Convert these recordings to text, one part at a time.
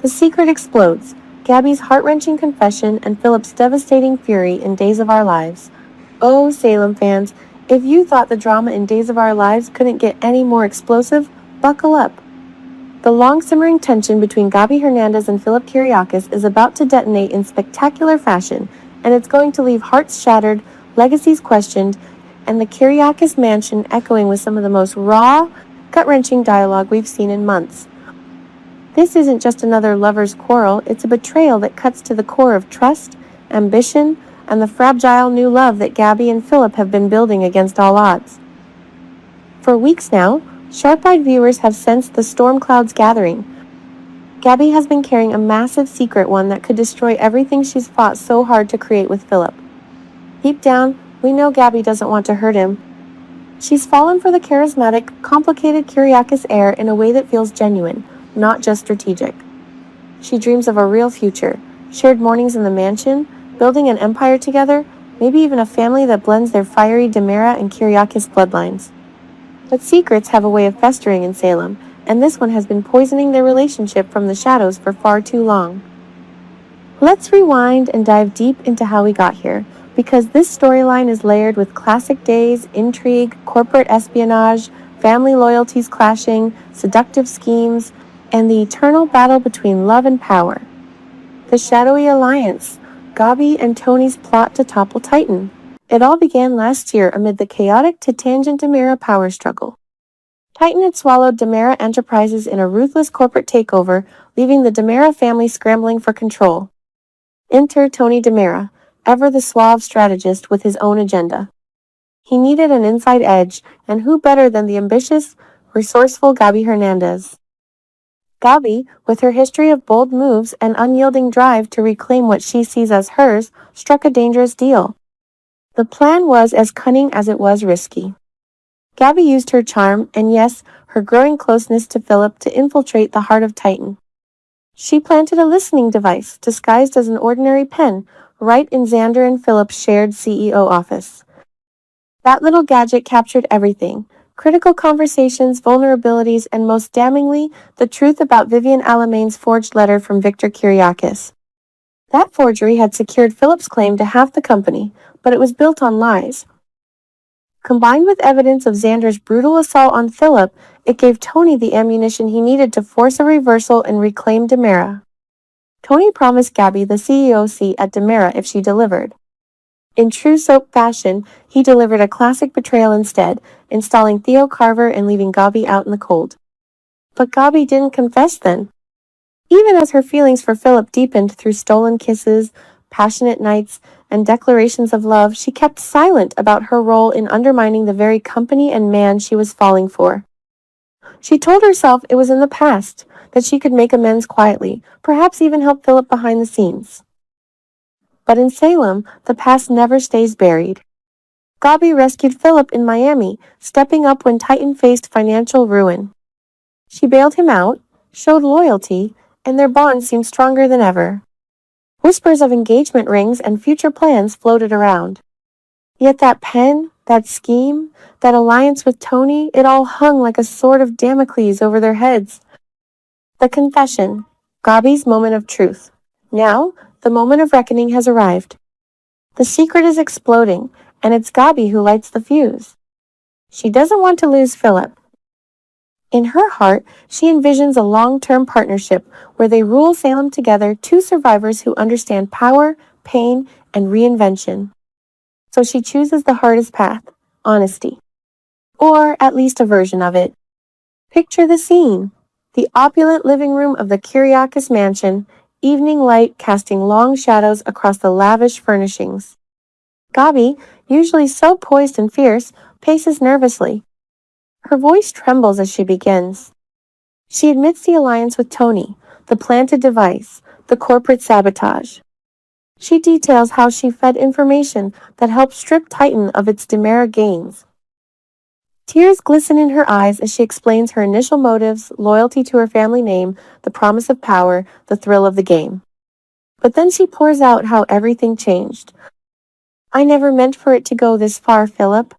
The secret explodes. Gabi's heart-wrenching confession and Philip's devastating fury in Days of Our Lives. Oh, Salem fans, if you thought the drama in Days of Our Lives couldn't get any more explosive, buckle up. The long-simmering tension between Gabi Hernandez and Philip Kiriakis is about to detonate in spectacular fashion, and it's going to leave hearts shattered, legacies questioned, and the Kiriakis mansion echoing with some of the most raw, gut-wrenching dialogue we've seen in months. This isn't just another lover's quarrel, it's a betrayal that cuts to the core of trust, ambition, and the fragile new love that Gabi and Philip have been building against all odds. For weeks now, sharp-eyed viewers have sensed the storm clouds gathering. Gabi has been carrying a massive secret, one that could destroy everything she's fought so hard to create with Philip. Deep down, we know Gabi doesn't want to hurt him. She's fallen for the charismatic, complicated Kiriakis heir in a way that feels genuine, not just strategic. She dreams of a real future, shared mornings in the mansion, building an empire together, maybe even a family that blends their fiery DiMera and Kiriakis bloodlines. But secrets have a way of festering in Salem, and this one has been poisoning their relationship from the shadows for far too long. Let's rewind and dive deep into how we got here, because this storyline is layered with classic days, intrigue, corporate espionage, family loyalties clashing, seductive schemes, and the eternal battle between love and power. The shadowy alliance, Gabi and Tony's plot to topple Titan. It all began last year amid the chaotic to tangent DiMera power struggle. Titan had swallowed DiMera Enterprises in a ruthless corporate takeover, leaving the DiMera family scrambling for control. Enter Tony DiMera, ever the suave strategist with his own agenda. He needed an inside edge, and who better than the ambitious, resourceful Gabi Hernandez? Gabi, with her history of bold moves and unyielding drive to reclaim what she sees as hers, struck a dangerous deal. The plan was as cunning as it was risky. Gabi used her charm and, yes, her growing closeness to Philip to infiltrate the heart of Titan. She planted a listening device, disguised as an ordinary pen, right in Xander and Philip's shared CEO office. That little gadget captured everything: critical conversations, vulnerabilities, and most damningly, the truth about Vivian Alamane's forged letter from Victor Kiriakis. That forgery had secured Philip's claim to half the company, but it was built on lies. Combined with evidence of Xander's brutal assault on Philip, it gave Tony the ammunition he needed to force a reversal and reclaim DiMera. Tony promised Gabi the CEO seat at DiMera if she delivered. In true soap fashion, he delivered a classic betrayal instead, installing Theo Carver and leaving Gabi out in the cold. But Gabi didn't confess then. Even as her feelings for Philip deepened through stolen kisses, passionate nights, and declarations of love, she kept silent about her role in undermining the very company and man she was falling for. She told herself it was in the past, that she could make amends quietly, perhaps even help Philip behind the scenes. But in Salem, the past never stays buried. Gabi rescued Philip in Miami, stepping up when Titan faced financial ruin. She bailed him out, showed loyalty, and their bond seemed stronger than ever. Whispers of engagement rings and future plans floated around. Yet that pen, that scheme, that alliance with Tony, it all hung like a sword of Damocles over their heads. The confession, Gabi's moment of truth. Now, the moment of reckoning has arrived. The secret is exploding, and it's Gabi who lights the fuse. She doesn't want to lose Philip. In her heart, she envisions a long-term partnership where they rule Salem together, two survivors who understand power, pain, and reinvention. So she chooses the hardest path, honesty. Or at least a version of it. Picture the scene. The opulent living room of the Kiriakis mansion, evening light casting long shadows across the lavish furnishings. Gabi, usually so poised and fierce, paces nervously. Her voice trembles as she begins. She admits the alliance with Tony, the planted device, the corporate sabotage. She details how she fed information that helped strip Titan of its DiMera gains. Tears glisten in her eyes as she explains her initial motives, loyalty to her family name, the promise of power, the thrill of the game. But then she pours out how everything changed. I never meant for it to go this far, Philip.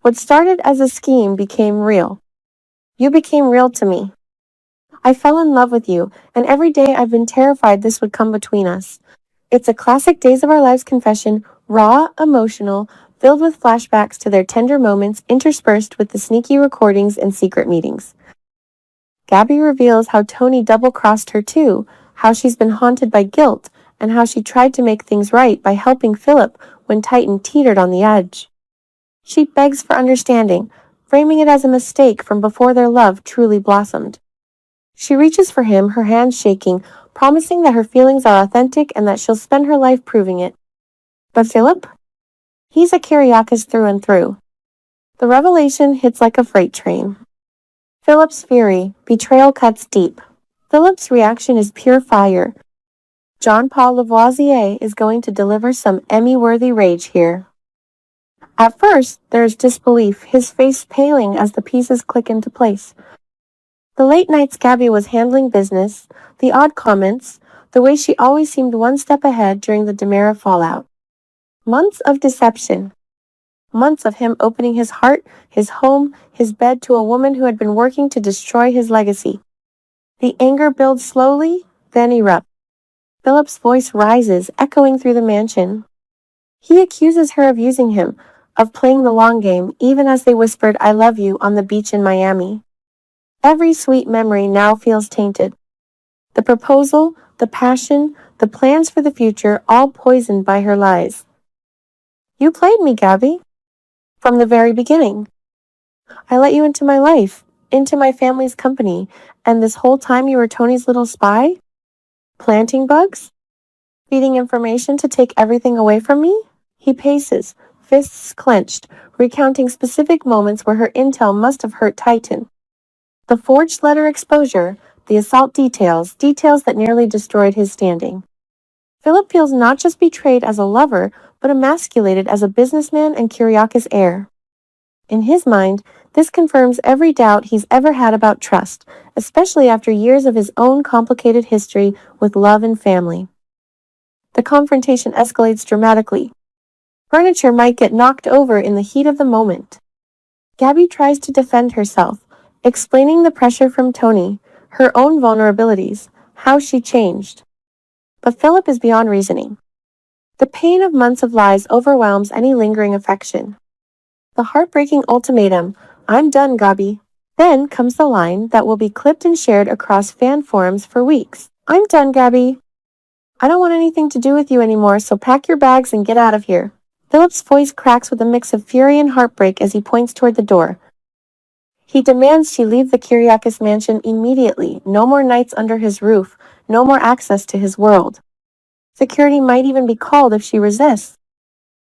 What started as a scheme became real. You became real to me. I fell in love with you, and every day I've been terrified this would come between us. It's a classic Days of Our Lives confession, raw, emotional, filled with flashbacks to their tender moments interspersed with the sneaky recordings and secret meetings. Gabi reveals how Tony double-crossed her too, how she's been haunted by guilt, and how she tried to make things right by helping Philip when Titan teetered on the edge. She begs for understanding, framing it as a mistake from before their love truly blossomed. She reaches for him, her hands shaking, promising that her feelings are authentic and that she'll spend her life proving it. But Philip? He's a Kyriakis through and through. The revelation hits like a freight train. Philip's fury, betrayal cuts deep. Philip's reaction is pure fire. Jean-Paul Lavoisier is going to deliver some Emmy-worthy rage here. At first, there's disbelief, his face paling as the pieces click into place. The late nights Gabi was handling business, the odd comments, the way she always seemed one step ahead during the DiMera fallout. Months of deception. Months of him opening his heart, his home, his bed to a woman who had been working to destroy his legacy. The anger builds slowly, then erupts. Philip's voice rises, echoing through the mansion. He accuses her of using him, of playing the long game, even as they whispered, "I love you," on the beach in Miami. Every sweet memory now feels tainted. The proposal, the passion, the plans for the future, all poisoned by her lies. You played me, Gabi. From the very beginning. I let you into my life, into my family's company, and this whole time you were Tony's little spy? Planting bugs? Feeding information to take everything away from me? He paces, fists clenched, recounting specific moments where her intel must have hurt Titan. The forged letter exposure, the assault details that nearly destroyed his standing. Philip feels not just betrayed as a lover, but emasculated as a businessman and Kyriakis heir. In his mind, this confirms every doubt he's ever had about trust, especially after years of his own complicated history with love and family. The confrontation escalates dramatically. Furniture might get knocked over in the heat of the moment. Gabi tries to defend herself, explaining the pressure from Tony, her own vulnerabilities, how she changed. But Philip is beyond reasoning. The pain of months of lies overwhelms any lingering affection. The heartbreaking ultimatum, "I'm done, Gabi." Then comes the line that will be clipped and shared across fan forums for weeks. "I'm done, Gabi. I don't want anything to do with you anymore, so pack your bags and get out of here." Philip's voice cracks with a mix of fury and heartbreak as he points toward the door. He demands she leave the Kyriakis mansion immediately, no more nights under his roof, no more access to his world. Security might even be called if she resists.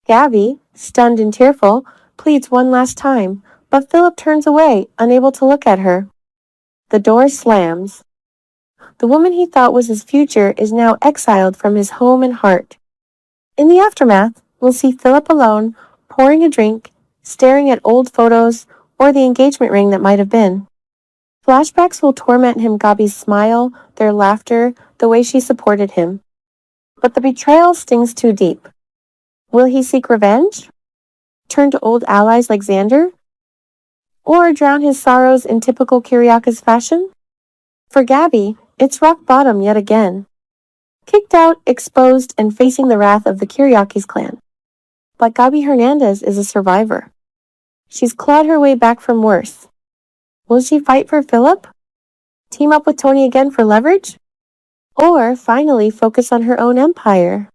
Gabi, stunned and tearful, pleads one last time, but Philip turns away, unable to look at her. The door slams. The woman he thought was his future is now exiled from his home and heart. In the aftermath, we'll see Philip alone, pouring a drink, staring at old photos, or the engagement ring that might have been. Flashbacks will torment him, Gabi's smile, their laughter, the way she supported him. But the betrayal stings too deep. Will he seek revenge? Turn to old allies like Xander? Or drown his sorrows in typical Kyriakis fashion? For Gabi, it's rock bottom yet again. Kicked out, exposed, and facing the wrath of the Kyriakis clan. But Gabi Hernandez is a survivor. She's clawed her way back from worse. Will she fight for Philip? Team up with Tony again for leverage? Or finally focus on her own empire?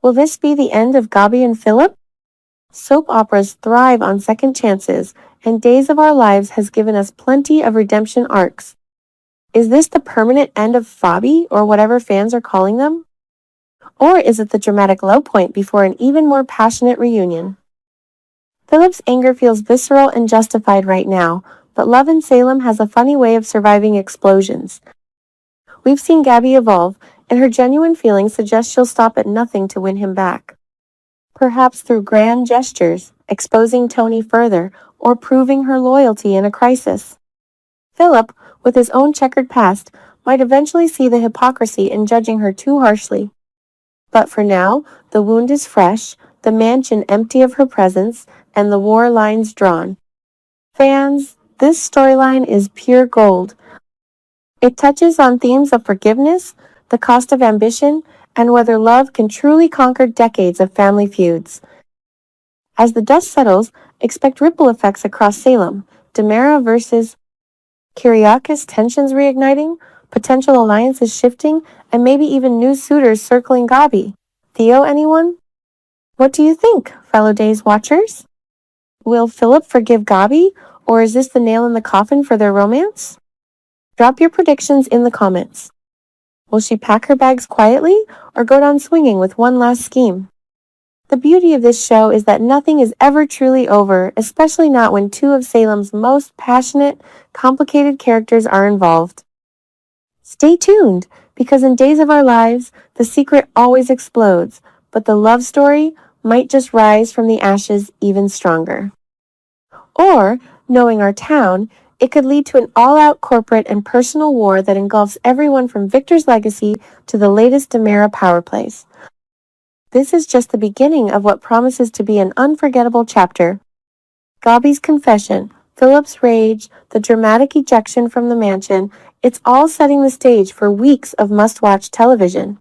Will this be the end of Gabi and Philip? Soap operas thrive on second chances, and Days of Our Lives has given us plenty of redemption arcs. Is this the permanent end of Fabi, or whatever fans are calling them? Or is it the dramatic low point before an even more passionate reunion? Philip's anger feels visceral and justified right now, but love in Salem has a funny way of surviving explosions. We've seen Gabi evolve, and her genuine feelings suggest she'll stop at nothing to win him back. Perhaps through grand gestures, exposing Tony further, or proving her loyalty in a crisis. Philip, with his own checkered past, might eventually see the hypocrisy in judging her too harshly. But for now, the wound is fresh, the mansion empty of her presence, and the war lines drawn. Fans, this storyline is pure gold. It touches on themes of forgiveness, the cost of ambition, and whether love can truly conquer decades of family feuds. As the dust settles, expect ripple effects across Salem. DiMera versus Kyriakis, tensions reigniting, potential alliances shifting, and maybe even new suitors circling Gabi. Theo, anyone? What do you think, fellow Days watchers? Will Philip forgive Gabi, or is this the nail in the coffin for their romance? Drop your predictions in the comments. Will she pack her bags quietly, or go down swinging with one last scheme? The beauty of this show is that nothing is ever truly over, especially not when two of Salem's most passionate, complicated characters are involved. Stay tuned, because in Days of Our Lives, the secret always explodes, but the love story might just rise from the ashes even stronger. Or, knowing our town, it could lead to an all-out corporate and personal war that engulfs everyone from Victor's legacy to the latest DiMera power plays. This is just the beginning of what promises to be an unforgettable chapter. Gabi's confession, Philip's rage, the dramatic ejection from the mansion, it's all setting the stage for weeks of must-watch television.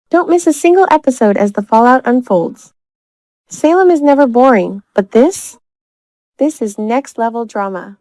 Don't miss a single episode as the fallout unfolds. Salem is never boring, but this is next-level drama.